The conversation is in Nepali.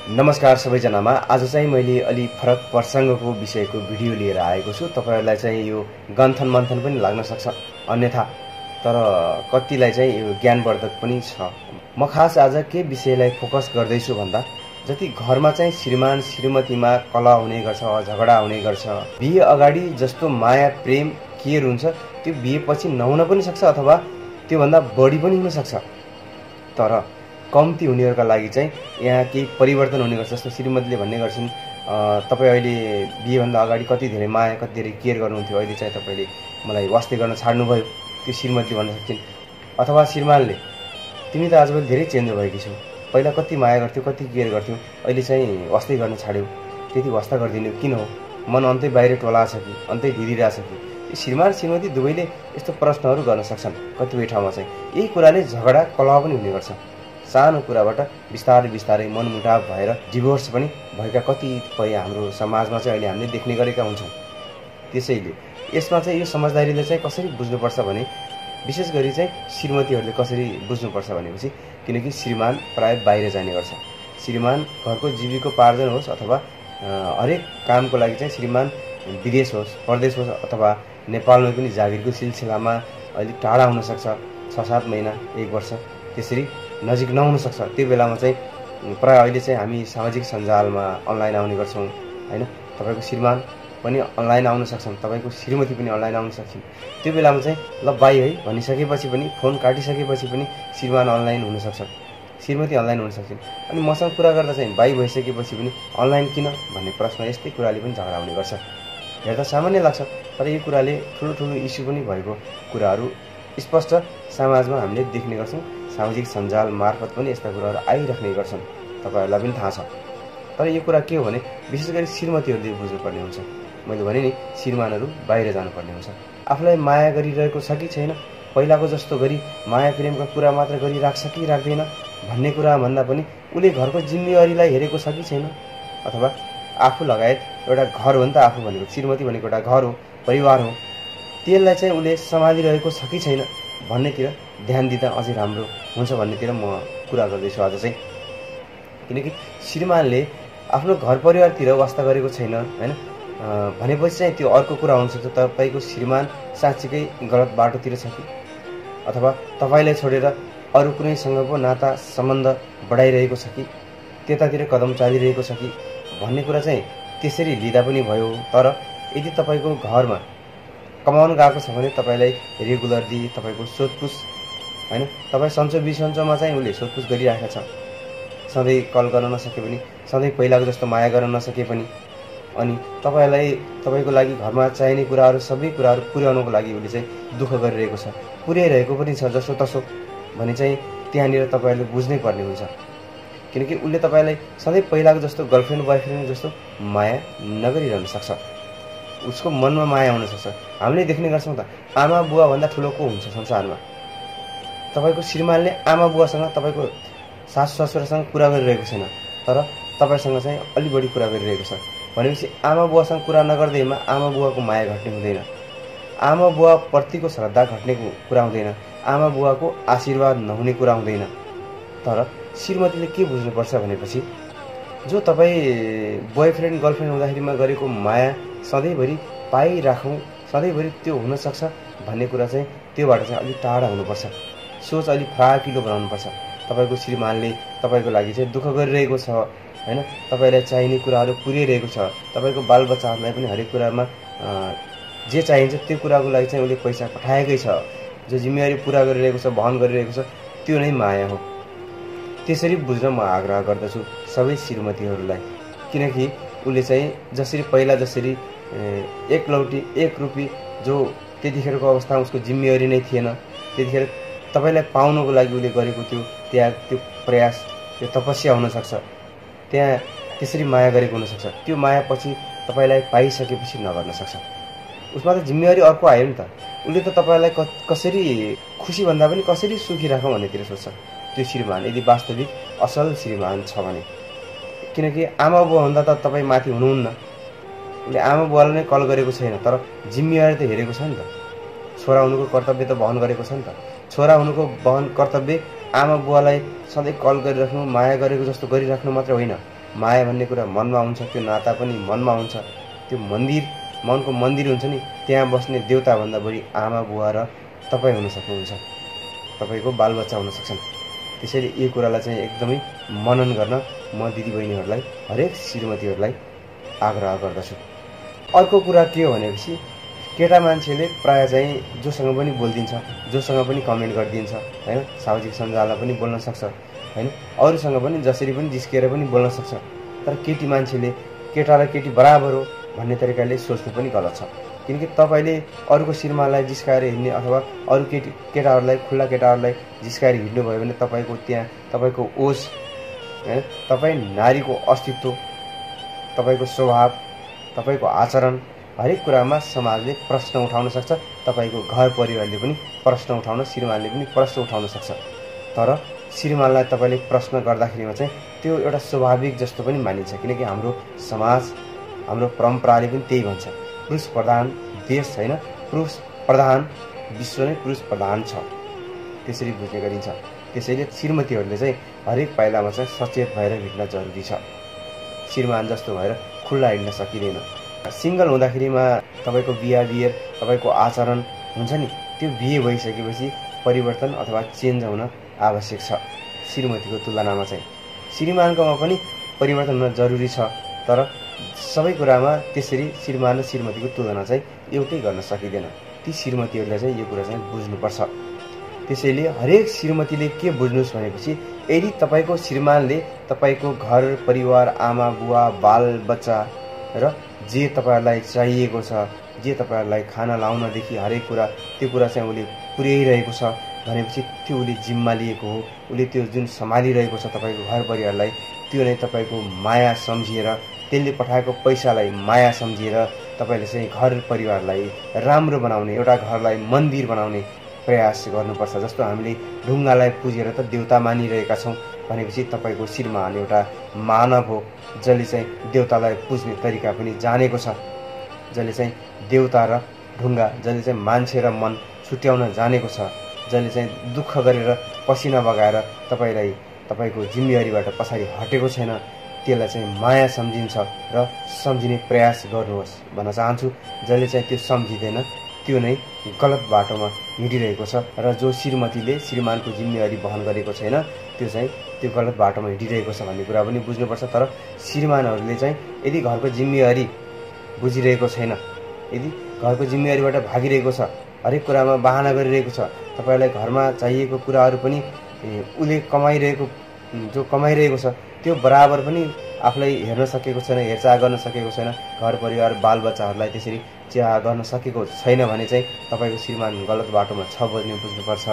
नमस्कार सबैजनामा। आज चाहिँ मैले अलि फरक प्रसङ्गको विषयको भिडियो लिएर आएको छु। तपाईहरुलाई चाहिँ यो गन्थन मन्थन पनि लाग्न सक्छ अन्यथा, तर कतिलाई चाहिँ यो ज्ञानवर्धक पनि छ। म खास आज के विषयलाई फोकस गर्दैछु भन्दा जति घरमा चाहिँ श्रीमान श्रीमतीमा कलह हुने गर्छ, झगडा हुने गर्छ, बिहे अगाडि जस्तो माया प्रेम केयर हुन्छ त्यो बिहेपछि नहुन पनि सक्छ अथवा त्योभन्दा बढी पनि हुन सक्छ। तर कम्ती हुनेहरुका लागि चाहिँ यहाँ केही परिवर्तन हुने गर्छ। जस्तो श्रीमतीले भन्ने गर्छिन्, तपाई अहिले बिहेभन्दा अगाडि कति धेरै माया कति धेरै केयर गर्नुहुन्थ्यो, अहिले चाहिँ तपाईले मलाई वास्ते गर्न छाड्नुभयो, त्यो श्रीमतीले भन्न सक्छिन्। अथवा श्रीमानले तिमी त आजभोलि धेरै चेन्ज भएकी छौ, पहिला कति माया गर्थ्यौ कति केयर गर्थ्यौ, अहिले चाहिँ वास्ते गर्न छाड्यौ, त्यति वास्ता गर्दिनु किन हो? मन अन्तै बाहिर टोला छ कि अन्तै भिडिरहेछ कि? श्रीमान श्रीमती दुवैले यस्तो प्रश्नहरू गर्न सक्छन्। कतिपय ठाउँमा चाहिँ यही कुराले झगडा कलह पनि हुने गर्छ। सानो कुराबाट बिस्तारै बिस्तारै मनमुटाव भएर डिभोर्स पनि भएका कतिपय हाम्रो समाजमा चाहिँ अहिले हामीले देख्ने गरेका हुन्छौँ। त्यसैले यसमा चाहिँ यो समझदारीले चाहिँ कसरी बुझ्नुपर्छ भने विशेष गरी चाहिँ श्रीमतीहरूले कसरी बुझ्नुपर्छ भनेपछि किनकि श्रीमान प्राय बाहिर जाने गर्छ। श्रीमान घरको जीविकोपार्जन होस् अथवा हरेक कामको लागि चाहिँ श्रीमान विदेश होस् परदेश होस् अथवा नेपालमै पनि जागिरको सिलसिलामा अलिक टाढा हुन सक्छ, 6-7 महिना 1 वर्ष त्यसरी नजिक नहुन सक्छ। त्यो बेलामा चाहिँ प्राय अहिले चाहिँ हामी सामाजिक सञ्जालमा अनलाइन आउने गर्छौँ हैन। तपाईको श्रीमान पनि अनलाइन आउन सक्छन्, तपाईको श्रीमती पनि अनलाइन आउन सक्छन्। त्यो बेलामा चाहिँ ल बाई है भनिसकेपछि पनि फोन काटिसकेपछि पनि श्रीमान अनलाइन हुन सक्छ, श्रीमती अनलाइन हुन सक्छन्। अनि मसँग कुरा गर्दा चाहिँ बाई भइसकेपछि पनि अनलाइन किन भन्ने प्रश्न, यस्तै कुराले पनि झगडा हुने गर्छ। हेर्दा सामान्य लाग्छ तर यो कुराले ठुलो इस्यु पनि भएको कुराहरू स्पष्ट समाजमा हामीले देख्ने गर्छौँ। सामाजिक सञ्जाल मार्फत पनि यस्ता कुराहरू आइराख्ने गर्छन्, तपाईहरुलाई पनि थाहा छ। तर यो कुरा के हो भने विशेष गरी श्रीमतीहरूले बुझ्नुपर्ने हुन्छ। मैले भने नि श्रीमानहरू बाहिर जानुपर्ने हुन्छ। आफूलाई माया गरिरहेको छ कि छैन, पहिलाको जस्तो गरी माया प्रेमका कुरा मात्र गरिराख्छ कि राख्दैन भन्ने कुरा भन्दा पनि उले घरको जिम्मेवारीलाई हेरेको छ कि छैन, अथवा आफू लगायत एउटा घर हो नि त, आफू भनेको श्रीमती भनेको एउटा घर हो, परिवार हो, त्यसलाई चाहिँ उले सम्हालिरहेको छ कि छैन भन्नेतिर ध्यान दिँदा अझै राम्रो हुन्छ भन्नेतिर म कुरा गर्दैछु आज चाहिँ। किनकि श्रीमानले आफ्नो घर परिवारतिर वास्ता गरेको छैन हैन भनेपछि चाहिँ त्यो अर्को कुरा हुन सक्छ। तपाईको श्रीमान साँच्चीकै गलत बाटोतिर छ कि अथवा तपाईलाई छोडेर अरु कुनैसँगको नाता सम्बन्ध बढाइरहेको छ कि त्यतातिर कदम चालिरहेको छ कि भन्ने कुरा चाहिँ त्यसरी लिँदा पनि भयो। तर यदि तपाईको घरमा कमाउन गएको छ भने तपाईलाई रेगुलरली तपाईको सोधपुछ हैन, तपाई सन्चो बिसन्चोमा चाहिँ उले सोधपुछ गरिराखेको छ, सधैँ कल गर्न नसके पनि, सधैँ पहिलाको जस्तो माया गर्न नसके पनि, अनि तपाईलाई तपाईको लागि घरमा चाहिने कुराहरू सबै कुराहरू पुर्याउनको लागि उले चाहिँ दुःख गरिरहेको छ, पुर्याइरहेको पनि छ जसो तसो भने चाहिँ त्यहाँनिर तपाईहरुले बुझ्नै पर्ने हुन्छ। किनकि उले तपाईलाई सधैँ पहिलाको जस्तो गर्लफ्रेन्ड बोयफ्रेन्ड जस्तो माया नगरिरहन सक्छ, उसको मनमा माया हुन सक्छ। हामीले देख्ने गर्छौं त आमा बुवा भन्दा ठुलो को हुन्छ संसारमा? तपाईको श्रीमानले आमा बुवासँग तपाईको सासु ससुरासँग कुरा गरिरहेको छैन, तर तपाईसँग चाहिँ अलि बढी कुरा गरिरहेको छ भनेपछि आमा बुवासँग कुरा नगर्दैमा आमा बुवाको माया घट्ने हुँदैन, आमा बुवा प्रतिको श्रद्धा घट्ने कुरा हुँदैन, आमा बुवाको आशीर्वाद नहुने कुरा हुँदैन। तर श्रीमतीले के बुझ्नुपर्छ भनेपछि जो तपाई बोयफ्रेन्ड गर्लफ्रेन्ड हुँदाखेरिमा गरेको माया सधैँभरि पाइराखौँ, सधैँभरि त्यो हुन सक्छ भन्ने कुरा चाहिँ त्योबाट चाहिँ अलि टाढा हुनुपर्छ, सोच अलि फराकिलो बनाउनुपर्छ। तपाईको श्रीमानले तपाईको लागि चाहिँ दुःख गरिरहेको छ हैन, तपाईलाई चाहिने कुराहरू पुर्याइरहेको छ, तपाईको बालबच्चाहरूलाई पनि हरेक कुरामा जे चाहिन्छ त्यो कुराको लागि चाहिँ उले पैसा पठाएकै छ, जो जिम्मेवारी पुरा गरिरहेको छ वहन गरिरहेको छ त्यो नै माया हो। त्यसरी बुझ्न म आग्रह गर्दछु सबै श्रीमतीहरूलाई। किनकि उले चाहिँ जसरी पहिला जसरी एक लौटी एक रुपी जो त्यतिखेरको अवस्थामा उसको जिम्मेवारी नै थिएन, त्यतिखेर तपाईलाई पाउनको लागि उले गरेको त्यो त्याग, त्यो प्रयास, त्यो तपस्या हुन सक्छ, त्यहाँ त्यसरी माया गरेको हुन सक्छ। त्यो माया पछि तपाईलाई पाइसकेपछि नगर्न सक्छ, उसमा त जिम्मेवारी अर्को आयो नि त। उले त तपाईलाई कसरी खुसी भन्दा पनि कसरी सुखी राखौं भन्नेतिर सोच्छ त्यो श्रीमान, यदि वास्तविक असल श्रीमान छ भने। किनकि आमा बुवा भन्दा त तपाई माथि हुनुहुन्न, उले आमा बुवालाई नै कल गरेको छैन तर जिम्मेवारी त हेरेको छ नि त, छोरा हुनुको कर्तव्य त वहन गरेको छ नि त। छोरा हुनुको वहन कर्तव्य आमा बुवालाई सधैँ कल गरिराख्नु, माया गरेको जस्तो गरिराख्नु मात्र होइन, माया भन्ने कुरा मनमा हुन्छ, त्यो नाता पनि मनमा हुन्छ। त्यो मन्दिर, मनको मन्दिर हुन्छ नि, त्यहाँ बस्ने देउताभन्दा बढी आमा बुवा र तपाईँ हुन सक्नुहुन्छ, तपाईँको बालबच्चा हुन सक्छन्। त्यसैले यो कुरालाई चाहिँ एकदमै मनन गर्न म दिदीबहिनीहरूलाई, हरेक श्रीमतीहरूलाई आग्रह गर्दछु। अर्को कुरा के हो भनेपछि केटा मान्छेले प्रायः चाहिँ जोसँग पनि बोलिदिन्छ, जोसँग पनि कमेन्ट गरिदिन्छ होइन, सामाजिक सञ्जालमा पनि बोल्न सक्छ होइन, अरूसँग पनि जसरी पनि जिस्किएर पनि बोल्न सक्छ। तर केटी मान्छेले केटा र केटी बराबर हो भन्ने तरिकाले सोच्नु पनि गलत छ। किनकि तपाईँले अरूको श्रीमानलाई जिस्काएर हिँड्ने अथवा अरू केटाहरूलाई, खुल्ला केटाहरूलाई जिस्काएर हिँड्नुभयो भने तपाईँको त्यहाँ तपाईँको ओज होइन, तपाईँ नारीको अस्तित्व, तपाईँको स्वभाव, तपाईँको आचरण, हरेक कुरामा समाजले प्रश्न उठाउन सक्छ। तपाईँको घर परिवारले पनि प्रश्न उठाउन, श्रीमानले पनि प्रश्न उठाउन सक्छ। तर श्रीमानलाई तपाईँले प्रश्न गर्दाखेरिमा चाहिँ त्यो एउटा स्वाभाविक जस्तो पनि मानिन्छ। किनकि हाम्रो समाज, हाम्रो परम्पराले पनि त्यही भन्छ, पुरुष प्रधान देश होइन, पुरुष प्रधान विश्व नै पुरुष प्रधान छ, त्यसरी बुझ्ने गरिन्छ। त्यसैले श्रीमतीहरूले चाहिँ हरेक पाइलामा चाहिँ सचेत भएर हिँड्न जरुरी छ। श्रीमान जस्तो भएर खुल्ला हिँड्न सकिँदैन। सिङ्गल हुँदाखेरिमा तपाईँको बिहेभियर, तपाईँको आचरण हुन्छ नि, त्यो बिहे भइसकेपछि परिवर्तन अथवा चेन्ज हुन आवश्यक छ। श्रीमतीको तुलनामा चाहिँ श्रीमानकोमा पनि परिवर्तन हुन जरुरी छ। तर सबै कुरामा त्यसरी श्रीमान र श्रीमतीको तुलना चाहिँ एउटै गर्न सकिँदैन। ती श्रीमतीहरूले चाहिँ यो कुरा चाहिँ बुझ्नुपर्छ। त्यसैले हरेक श्रीमतीले के बुझ्नुहोस् भनेपछि यदि तपाईँको श्रीमानले तपाईँको घर परिवार, आमा बुवा, बाल बच्चा र जे तपाईँहरूलाई चाहिएको छ, जे तपाईँहरूलाई खाना लाउनदेखि हरेक कुरा, त्यो कुरा चाहिँ उसले पुर्याइरहेको छ भनेपछि त्यो उसले जिम्मा लिएको हो। उसले त्यो जुन सम्हालिरहेको छ तपाईँको घर परिवारलाई, त्यो नै तपाईँको माया सम्झिएर, त्यसले पठाएको पैसालाई माया सम्झिएर तपाईँले चाहिँ घर परिवारलाई राम्रो बनाउने, एउटा घरलाई मन्दिर बनाउने प्रयास गर्नुपर्छ। जस्तो हामीले ढुङ्गालाई पुजेर त देउता मानिरहेका छौँ भनेपछि तपाईँको श्रीमान एउटा मानव हो, जसले चाहिँ देउतालाई पुज्ने तरिका पनि जानेको छ, जसले चाहिँ देउता र ढुङ्गा, जसले चाहिँ मान्छे र मन छुट्याउन जानेको छ, जसले चाहिँ दुःख गरेर पसिना बगाएर तपाईँलाई तपाईँको जिम्मेवारीबाट पछाडि हटेको छैन, त्यसलाई चाहिँ माया सम्झिन्छ र सम्झिने प्रयास गर्नुहोस् भन्न चाहन्छु। जसले चाहिँ त्यो सम्झिँदैन त्यो नै गलत बाटोमा हिँडिरहेको छ र जो श्रीमतीले श्रीमानको जिम्मेवारी वहन गरेको छैन त्यो चाहिँ त्यो गलत बाटोमा हिँडिरहेको छ भन्ने कुरा पनि बुझ्नुपर्छ। तर श्रीमानहरूले चाहिँ यदि घरको जिम्मेवारी बुझिरहेको छैन, यदि घरको जिम्मेवारीबाट भागिरहेको छ, हरेक कुरामा बहाना गरिरहेको छ, तपाईँलाई घरमा चाहिएको कुराहरू पनि उसले जो कमाइरहेको छ त्यो बराबर पनि आफूलाई हेर्न सकेको छैन, हेरचाह गर्न सकेको छैन, घर परिवार बालबच्चाहरूलाई त्यसरी चिया गर्न सकेको छैन भने चाहिँ तपाईँको श्रीमान गलत बाटोमा छ बुझ्नुपर्छ।